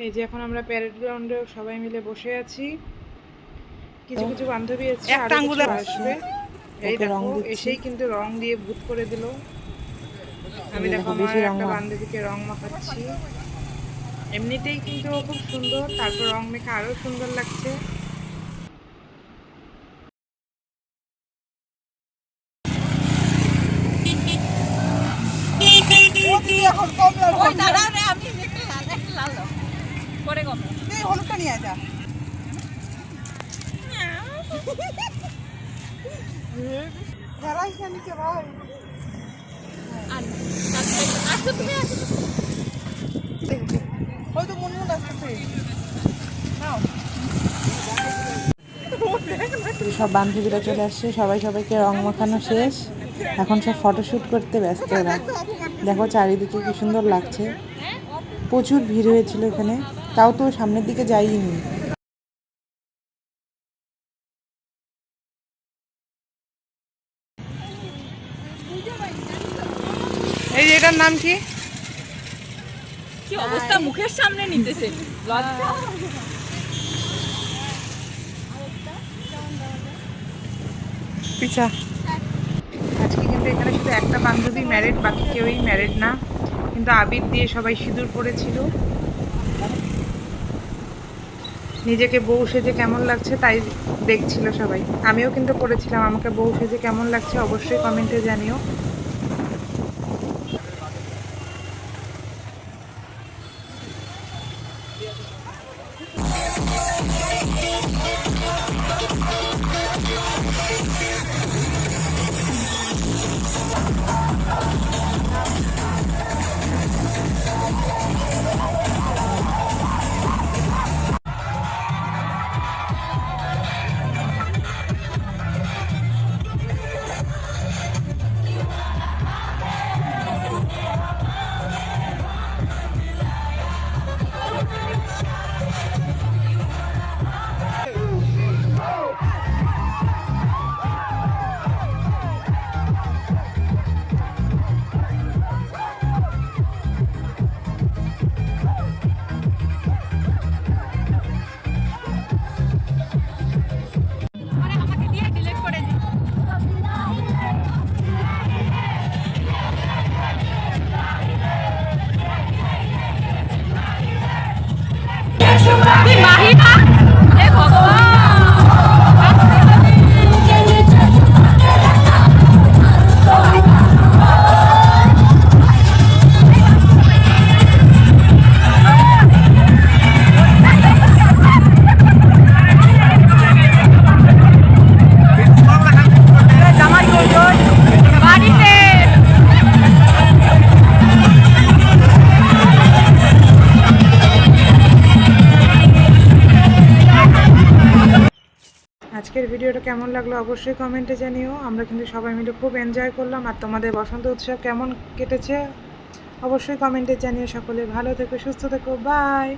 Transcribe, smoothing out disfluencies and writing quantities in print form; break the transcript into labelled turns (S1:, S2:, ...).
S1: এই যে এখন আমরা প্যারেড গ্রাউন্ডে সবাই মিলে বসে আছি। কিছু কিছু বান্ধবী আছে
S2: একটা আঙ্গুলে
S1: আসবে। এই দেখো এসেই কিন্তু রং দিয়ে ভূত করে দিল। আমি দেখো আমার একটা বান্ধবীকে রং মাখাচ্ছি। এমনিতেই কিন্তু ও খুব সুন্দর, তারপর রং মেখে আরো সুন্দর লাগছে।
S2: হলুদটা নিয়ে যা।
S3: সব বান্ধবীরা চলে আসছে, সবাই সবাইকে রং মাখানো শেষ। এখন সব ফটোশ্যুট করতে ব্যস্ত এরা। দেখো চারিদিকে কি সুন্দর লাগছে। প্রচুর ভিড় হয়েছিল এখানে, তাও তো সামনের দিকে যাইনি।
S1: এই যে এটার নাম কি?
S2: কি অবস্থা, মুখের সামনে নিতেছে লজ্জা।
S1: পিছা। আজকে কিন্তু এখানে শুধু একটা বান্ধবী ম্যারিড, বাকি কেউই ম্যারিড না, কিন্তু আবির দিয়ে সবাই সিঁদুর পড়েছিল। নিজেকে বউ সেজে কেমন লাগছে তাই দেখছিল সবাই। আমিও কিন্তু করেছিলাম। আমাকে বউ সেজে কেমন লাগছে অবশ্যই কমেন্টে জানিও। আজকের ভিডিওটা কেমন লাগলো অবশ্যই কমেন্টে জানিও। আমরা কিন্তু সবাই মিলে খুব এনজয় করলাম। আর তোমাদের বসন্ত উৎসব কেমন কেটেছে অবশ্যই কমেন্টে জানিও। সকলে ভালো থেকো, সুস্থ থেকো, বাই।